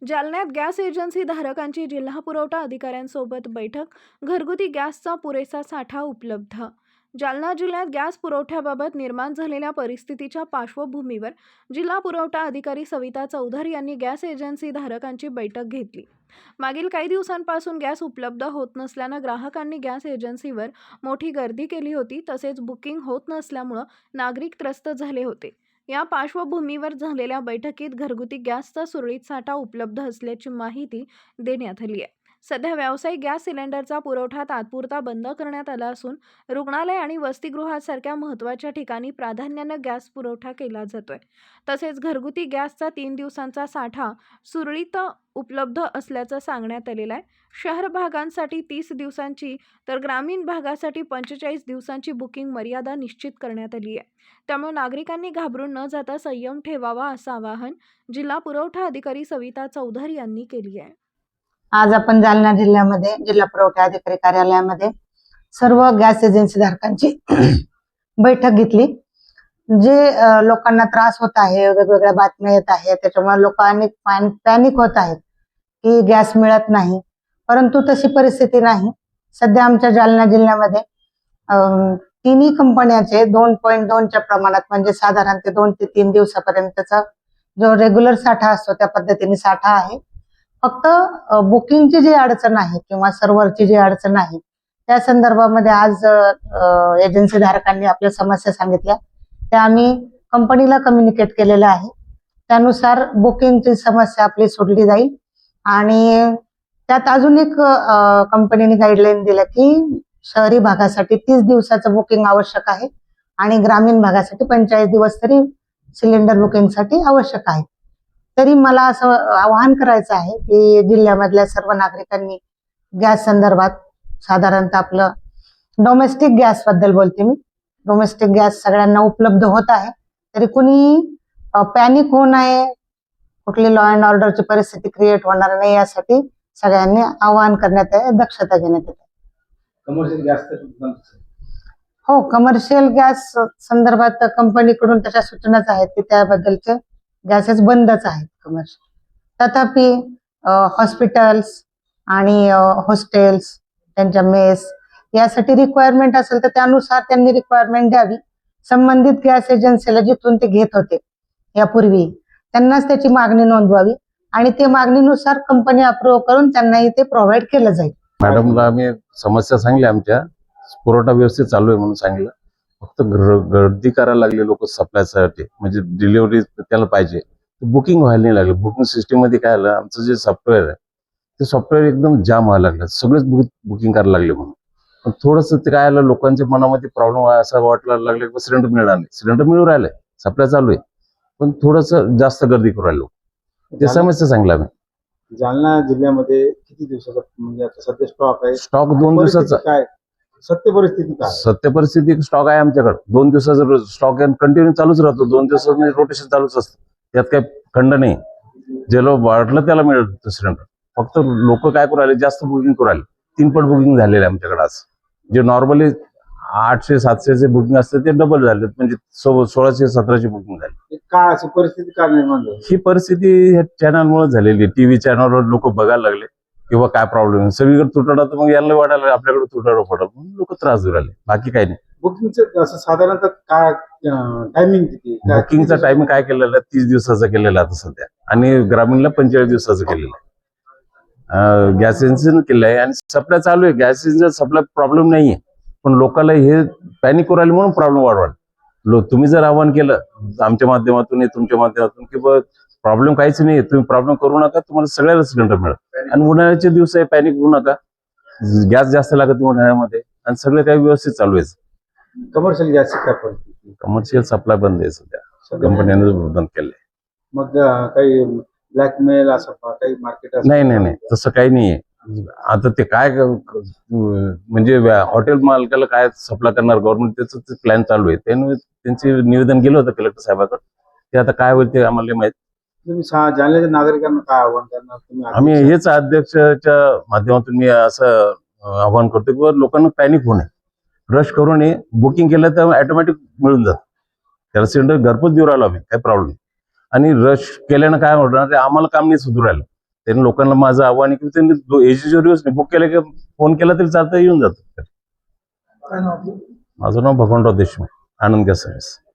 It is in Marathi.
जालन्यात गॅस एजन्सी धारकांची जिल्हा पुरवठा अधिकाऱ्यांसोबत बैठक. घरगुती गॅसचा पुरेसा साठा उपलब्ध. जालना जिल्ह्यात गॅस पुरवठ्याबाबत निर्माण झालेल्या परिस्थितीच्या पार्श्वभूमीवर जिल्हा पुरवठा अधिकारी सविता चौधरी यांनी गॅस एजन्सी धारकांची बैठक घेतली. मागील काही दिवसांपासून गॅस उपलब्ध होत नसल्यानं ग्राहकांनी गॅस एजन्सीवर मोठी गर्दी केली होती. तसेच बुकिंग होत नसल्यामुळे नागरिक त्रस्त झाले होते. या पार्श्वभूमीवर झालेल्या बैठकीत घरगुती गॅसचा सुरळीत साठा उपलब्ध असल्याची माहिती देण्यात आली आहे. सध्या व्यावसायिक गॅस सिलेंडरचा पुरवठा तात्पुरता बंद करण्यात आला असून रुग्णालय आणि वसतिगृहासारख्या महत्त्वाच्या ठिकाणी प्राधान्याने गॅस पुरवठा केला जातोय. तसेच घरगुती गॅसचा 3 दिवसांचा साठा सुरळीत उपलब्ध असल्याचं सांगण्यात आलेलं आहे. शहर भागांसाठी 30 दिवसांची तर ग्रामीण भागासाठी 45 दिवसांची बुकिंग मर्यादा निश्चित करण्यात आली आहे. त्यामुळे नागरिकांनी घाबरून न जाता संयम ठेवावा असं आवाहन जिल्हा पुरवठा अधिकारी सविता चौधरी यांनी केली आहे. आज आपण जालना जिल्ह्यामध्ये जिल्हा पुरवठा अधिकारी कार्यालयामध्ये सर्व गॅस एजन्सी धारकांची बैठक घेतली. जे लोकांना त्रास होत आहे, वेगवेगळ्या बातम्या येत आहेत, त्याच्यामुळे लोकांनी पॅनिक होत आहेत की गॅस मिळत नाही. परंतु तशी परिस्थिती नाही. सध्या आमच्या जालना जिल्ह्यामध्ये तिन्ही कंपन्याचे 2.2च्या प्रमाणात म्हणजे साधारण ते 2 ते 3 दिवसापर्यंतचा जो रेग्युलर साठा असतो त्या पद्धतीने साठा आहे. फक्त बुकिंगची जी अडचण आहे किंवा सर्व्हरची जी अडचण आहे त्या संदर्भामध्ये आज एजन्सी धारकांनी आपल्या समस्या सांगितल्या. त्या आम्ही कंपनीला कम्युनिकेट केलेल्या आहे. त्यानुसार बुकिंगची समस्या आपली सोडली जाईल. आणि त्यात अजून एक कंपनीने गाईडलाईन दिल्या की शहरी भागासाठी 30 दिवसाचं बुकिंग आवश्यक आहे आणि ग्रामीण भागासाठी 45 दिवस तरी सिलेंडर बुकिंगसाठी आवश्यक आहे. तरी मला असं आवाहन करायचं आहे की जिल्ह्यामधल्या सर्व नागरिकांनी गॅस संदर्भात साधारणतः आपलं डोमेस्टिक गॅस बद्दल बोलते मी. डोमेस्टिक गॅस सगळ्यांना उपलब्ध होत आहे. तरी कुणी पॅनिक होऊ नये, कुठली लॉ अँड ऑर्डरची परिस्थिती क्रिएट होणार नाही यासाठी सगळ्यांनी आवाहन करण्यात आहे, दक्षता घेण्यात येते. कमर्शियल गॅस हो, कमर्शियल गॅस संदर्भात कंपनीकडून तशा सूचनाच आहेत की त्याबद्दलचे गॅसेस बंदच आहेत कमर्शियल. तथापि हॉस्पिटल्स आणि हॉस्टेल्स, त्यांच्या मेस यासाठी रिक्वायरमेंट असेल तर त्यानुसार त्यांनी रिक्वायरमेंट द्यावी. संबंधित गॅस एजन्सीला जिथून ते घेत होते यापूर्वी त्यांनाच त्याची मागणी नोंदवावी आणि ते मागणीनुसार कंपनी अप्रूव्ह करून त्यांनाही ते प्रोव्हाइड केलं जाईल. मॅडमला आम्ही समस्या सांगल्या, आमच्या पुरवठा व्यवस्थित चालू आहे म्हणून सांगितलं. फक्त गर्दी करायला लागले लोक सप्लायसाठी, म्हणजे डिलिव्हरी त्याला पाहिजे, बुकिंग व्हायला नाही लागलं. बुकिंग सिस्टीम मध्ये काय आलं, आमचं जे सॉफ्टवेअर आहे ते सॉफ्टवेअर एकदम जाम व्हायला लागलं. सगळेच बुकिंग करायला लागले म्हणून. पण थोडंसं ते काय आलं, लोकांच्या मनामध्ये प्रॉब्लेम असं वाटायला लागलं की सिलेंडर मिळणार नाही. सिलेंडर मिळून राहिले, सप्लाय चालू आहे, पण थोडंसं जास्त गर्दी करू राहिले लोक. ते समस्या सांगला आम्ही. जालना जिल्ह्यामध्ये किती दिवसाचा म्हणजे आता सध्या स्टॉक आहे? स्टॉक 2 दिवसाचा. काय सत्य परिस्थिती काय? सत्य परिस्थिती स्टॉक आहे आमच्याकडे. 2 दिवसाचा स्टॉक कंटिन्यू चालूच राहतो. 2 दिवसात रोटेशन चालूच असतं. त्यात काही खंड नाही. ज्याला वाटलं त्याला मिळत सिलेंडर. फक्त लोक काय करू राहिले, जास्त बुकिंग करू राहिले. 3 पट बुकिंग झालेले आमच्याकडे आज. जे नॉर्मली 800-700चे बुकिंग असते ते डबल झाले, म्हणजे 1600-1700ची बुकिंग झाली. काय अशी परिस्थिती काय निर्माण झाली? ही परिस्थिती ह्या चॅनलमुळे झालेली. टीव्ही चॅनलवर लोक बघायला लागले किंवा काय प्रॉब्लेम सगळीकडे तुटवडा, तर मग याला वाटायला आपल्याकडे तुटवडा पडत म्हणून लोक त्रास देऊ राहिले. बाकी काही नाही. बुकिंगचं असं साधारणतः काय टायमिंग किती? बुकिंगचा टाइम काय केलेला आहे, 30 दिवसाचा केलेला आता सध्या. आणि ग्रामीणला 45 दिवसाचं केलेलं आहे. गॅस एजन्सीनं केलं आहे आणि सप्लाय चालू आहे. गॅस एजन्सी सप्लाय प्रॉब्लेम नाहीये, पण लोकांना हे पॅनिक करू राहिले म्हणून प्रॉब्लेम वाढवाल. तुम्ही जर आव्हान केलं आमच्या माध्यमातून, तुमच्या माध्यमातून की प्रॉब्लेम काहीच नाही, तुम्ही प्रॉब्लेम करू नका, तुम्हाला सगळ्याला सिलेंडर मिळेल. आणि उन्हाळ्याचे दिवस आहे, पॅनिक होऊ नका. गॅस जास्त लागत उन्हाळ्यामध्ये आणि सगळं काही व्यवस्थित चालू आहे. कमर्शियल गॅस काय परिस्थिती? कमर्शियल सप्लाय बंद आहे सध्या, कंपन्यांनी बंद केलंय. मग काही ब्लॅकमेल असं काही मार्केट? नाही, तसं काही नाहीये. आता ते काय म्हणजे हॉटेल मालकाला काय सप्लाय करणार गव्हर्नमेंट, त्याचं प्लॅन चालू आहे. त्यांचे निवेदन गेलं होतं कलेक्टर साहेबांकडे. ते आता काय होईल ते आम्हाला माहित. तुम्ही जालन्याच्या नागरिकांना काय आव्हान करणार? आम्ही हेच अध्यक्षाच्या माध्यमातून मी असं आव्हान करतो की लोकांना पॅनिक होऊ नये, रश करू नये. बुकिंग केलं तर ऑटोमॅटिक मिळून जात. त्याला सिलेंडर घरपोच देऊ राहिलो आम्ही, काय प्रॉब्लेम. आणि रश केल्यानं काय होणार, आम्हाला काम नाही सुधरू राहिलं. त्यांनी लोकांना माझं आव्हान आहे की त्यांनी एजीच्या दिवस बुक केलं की फोन केला तरी चालतं, येऊन जातं. काय नाव आपलं? माझं नाव भगवानराव देशमुख, आनंद गॅस सर्व्हिस.